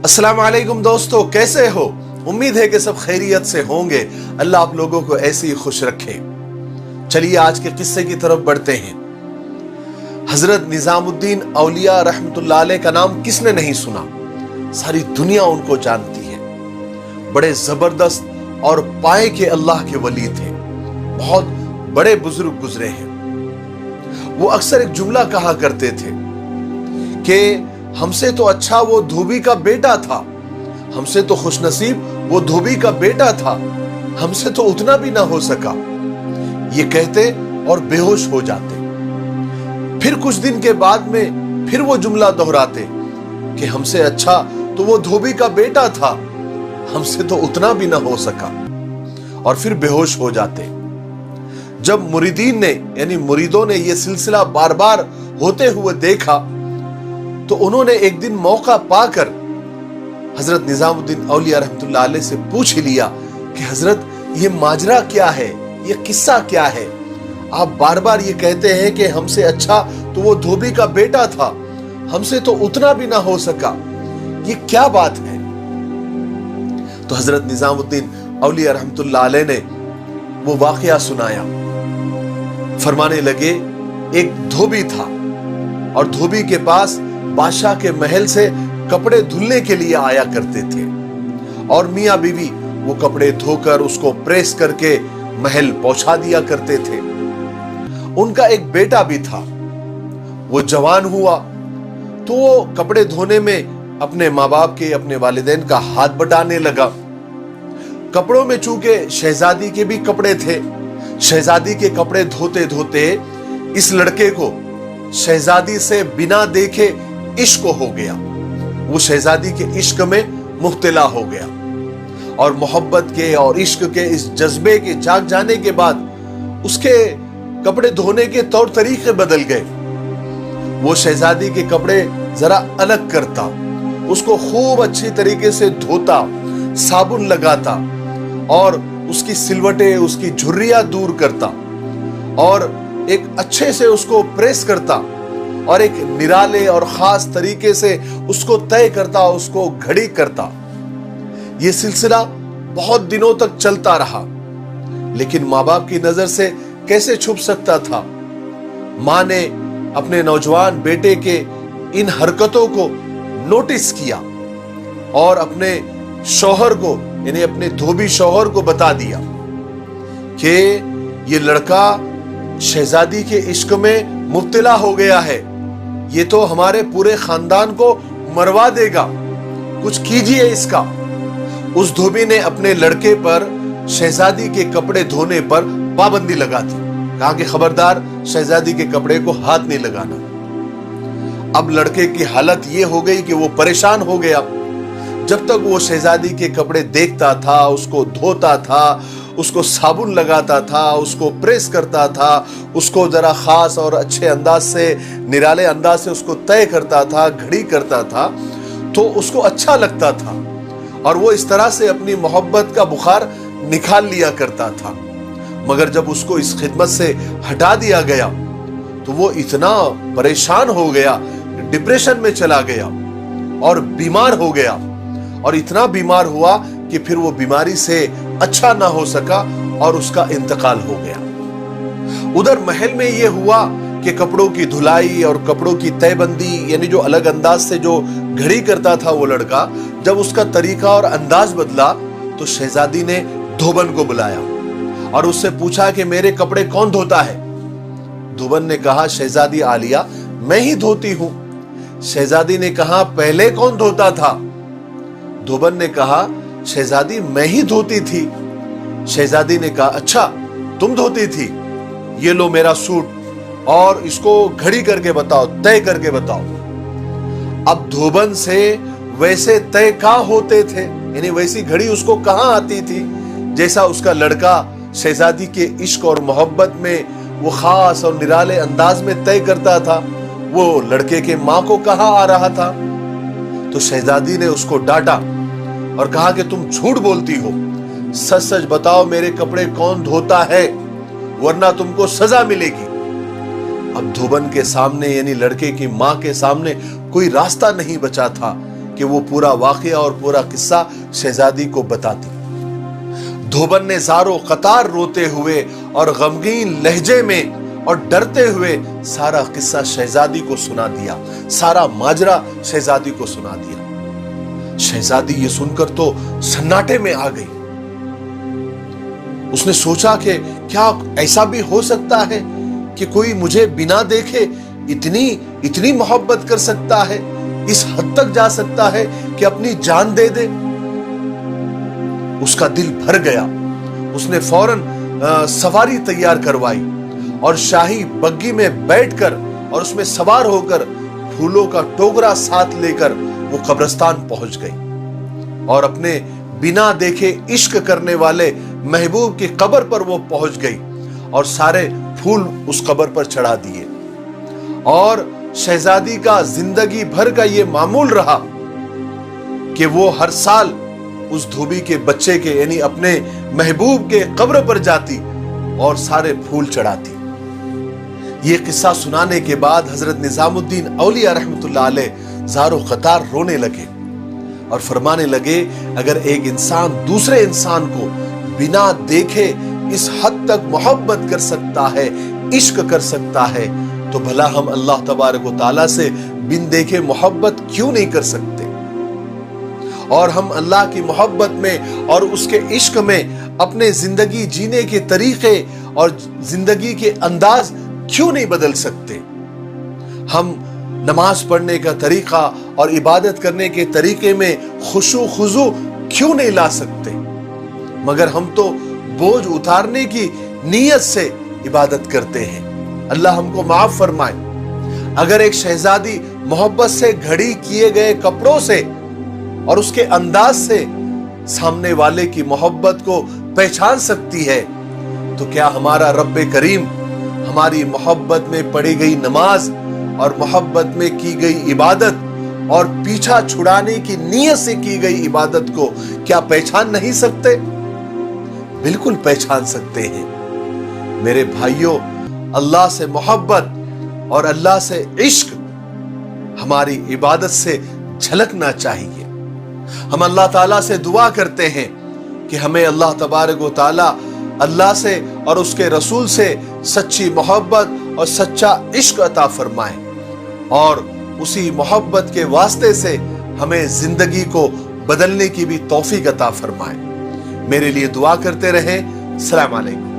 अस्सलाम वालेकुम दोस्तों, कैसे हो? उम्मीद है कि सब खैरियत से होंगे। अल्लाह आप लोगों को ऐसे ही खुश रखे। चलिए आज के किस्से की तरफ बढ़ते हैं। हजरत निजामुद्दीन औलिया रहमतुल्लाह अलैह का नाम किसने नहीं सुना? सारी दुनिया उनको जानती है। बड़े जबरदस्त और पाए के अल्लाह के वली थे। बहुत बड़े बुजुर्ग गुजरे हैं। वो अक्सर एक जुमला कहा करते थे कि हमसे तो अच्छा वो धोबी का बेटा था, हमसे तो खुशनसीब वो धोबी का बेटा था, हमसे तो उतना भी ना हो सका। ये कहते और बेहोश हो जाते। फिर कुछ दिन के बाद में फिर वो जुमला दोहराते कि हमसे अच्छा तो वो धोबी का बेटा था, हमसे तो उतना भी ना हो सका, और फिर बेहोश हो जाते। जब मुरीदीन ने यानी मुरीदों ने यह सिलसिला बार बार होते हुए देखा तो उन्होंने एक दिन मौका पाकर हजरत निजामुद्दीन औलिया रहमतुल्लाह अलैह से पूछ लिया कि हजरत ये माजरा क्या है, ये किस्सा क्या है? आप बार बार ये कहते हैं कि हमसे अच्छा तो वो धोबी का बेटा था, हमसे तो उतना भी ना हो सका, ये क्या बात है? तो हजरत निजामुद्दीन औलिया रहमतुल्लाह अलैह ने वो वाकया सुनाया। फरमाने लगे, एक धोबी था और धोबी के पास बादशाह के महल से कपड़े धुलने के लिए आया करते थे, और मियां बीवी वो कपड़े धोकर उसको प्रेस करके महल पहुंचा दिया करते थे। उनका एक बेटा भी था। वो जवान हुआ तो वो कपड़े धोने में अपने माँ बाप के, अपने वालिदैन का हाथ बटाने लगा। कपड़ों में चूंकि शहजादी के भी कपड़े थे, शहजादी के कपड़े धोते धोते इस लड़के को शहजादी से बिना देखे इश्क हो गया। वो शहजादी के इश्क में मुब्तला हो गया, और मोहब्बत के और इश्क के इस जज्बे के जाग जाने के बाद उसके कपड़े धोने के तौर तरीके बदल गए। वो शहजादी के कपड़े जरा अलग करता, उसको खूब अच्छी तरीके से धोता, साबुन लगाता, और उसकी सिलवटें, उसकी झुर्रियां दूर करता, और एक अच्छे से उसको प्रेस करता, और एक निराले और खास तरीके से उसको तय करता, उसको घड़ी करता। यह सिलसिला बहुत दिनों तक चलता रहा, लेकिन माँ बाप की नजर से कैसे छुप सकता था? माँ ने अपने नौजवान बेटे के इन हरकतों को नोटिस किया और अपने शौहर को यानी अपने धोबी शौहर को बता दिया कि ये लड़का शहजादी के इश्क में मुब्तला हो गया है, ये तो हमारे पूरे खानदान को मरवा देगा, कुछ कीजिए इसका। उस धोबी ने अपने लड़के पर शहजादी के कपड़े धोने पर पाबंदी लगा दी। कहा कि खबरदार शहजादी के कपड़े को हाथ नहीं लगाना। अब लड़के की हालत ये हो गई कि वो परेशान हो गया। जब तक वो शहजादी के कपड़े देखता था, उसको धोता था, उसको साबुन लगाता था, उसको प्रेस करता था, उसको जरा खास और अच्छे अंदाज से, निराले अंदाज से उसको तय करता था, घड़ी करता था, तो उसको अच्छा लगता था, और वो इस तरह से अपनी मोहब्बत का बुखार निकाल लिया करता था। मगर जब उसको इस खिदमत से हटा दिया गया तो वो इतना परेशान हो गया, डिप्रेशन में चला गया और बीमार हो गया, और इतना बीमार हुआ कि फिर वो बीमारी से अच्छा ना हो सका और उसका इंतकाल हो गया। उधर महल में ये हुआ कि कपड़ों की धुलाई और कपड़ों की तयबंदी, यानी जो अलग अंदाज से जो घड़ी करता था वो लड़का, जब उसका तरीका और अंदाज बदला तो शहजादी ने धोबन को बुलाया और उससे पूछा कि मेरे कपड़े कौन धोता है? धोबन ने कहा, शहजादी आलिया, मैं ही धोती हूं। शहजादी ने कहा, पहले कौन धोता था? धोबन ने कहा, शहजादी मैं ही धोती थी। शहजादी ने कहा, अच्छा तुम धोती थी, ये लो मेरा सूट और इसको घड़ी करके बताओ, तय करके बताओ। अब धोबन से वैसे तय कहां होते थे, यानी वैसी घड़ी उसको कहां आती थी जैसा उसका लड़का शहजादी के इश्क और मोहब्बत में वो खास और निराले अंदाज में तय करता था, वो लड़के के मां को कहां आ रहा था? तो शहजादी ने उसको डांटा और कहा कि तुम झूठ बोलती हो, सच सच बताओ मेरे कपड़े कौन धोता है, वरना तुमको सजा मिलेगी। अब धोबन के सामने यानी लड़के की मां के सामने कोई रास्ता नहीं बचा था कि کہ وہ पूरा वाक़या और पूरा किस्सा शहजादी को बताती। धोबन ने ज़ारो कतार रोते हुए और गमगीन लहजे में और डरते हुए सारा किस्सा शहजादी को सुना दिया, सारा माजरा शहजादी को सुना दिया। शहजादी ये सुनकर तो सन्नाटे में आ गई। उसने सोचा कि क्या ऐसा भी हो सकता है कि कोई मुझे बिना देखे इतनी मोहब्बत कर सकता है, इस हद तक जा सकता है कि अपनी जान दे दे। उसका दिल भर गया। उसने फौरन सवारी तैयार करवाई और शाही बग्गी में बैठकर और उसमें सवार होकर फूलों का टोकरा साथ लेकर वो कब्रिस्तान पहुंच गई और अपने बिना देखे इश्क करने वाले महबूब की कब्र पर वो पहुंच गई और सारे फूल उस कब्र पर चढ़ा दिए। और शहजादी का जिंदगी भर का ये मामूल रहा कि वो हर साल उस धोबी के बच्चे के यानी अपने महबूब के कब्र पर जाती और सारे फूल चढ़ाती। ये किस्सा सुनाने के बाद हजरत निजामुद्दीन औलिया रहमतुल्लाह अलैह ज़ारो क़तार रोने लगे और फरमाने लगे, अगर एक इंसान दूसरे इंसान को बिना देखे इस हद तक मोहब्बत कर सकता है, इश्क कर सकता है, तो भला हम अल्लाह तबारक व तआला से बिन देखे मोहब्बत क्यों नहीं कर सकते? और हम अल्लाह की मोहब्बत में और उसके इश्क में अपने जिंदगी जीने के तरीके और जिंदगी के अंदाज क्यों नहीं बदल सकते? हम नमाज पढ़ने का तरीका और इबादत करने के तरीके में खुशू खुजू क्यों नहीं ला सकते? मगर हम तो बोझ उतारने की नीयत से इबादत करते हैं। अल्लाह हमको माफ फरमाए। अगर एक शहजादी मोहब्बत से घड़ी किए गए कपड़ों से और उसके अंदाज से सामने वाले की मोहब्बत को पहचान सकती है, तो क्या हमारा रब्बे करीम हमारी मोहब्बत में पढ़ी गई नमाज और मोहब्बत में की गई इबादत और पीछा छुड़ाने की नीयत से की गई इबादत को क्या पहचान नहीं सकते? बिल्कुल पहचान सकते हैं। मेरे भाइयों, अल्लाह से मोहब्बत और अल्लाह से इश्क हमारी इबादत से झलकना चाहिए। हम अल्लाह ताला से दुआ करते हैं कि हमें अल्लाह तबारक व ताला अल्लाह से और उसके रसूल से सच्ची मोहब्बत और सच्चा इश्क अता फरमाए और उसी मोहब्बत के वास्ते से हमें जिंदगी को बदलने की भी तौफीक अता फरमाए। मेरे लिए दुआ करते रहें। अस्सलाम वालेकुम।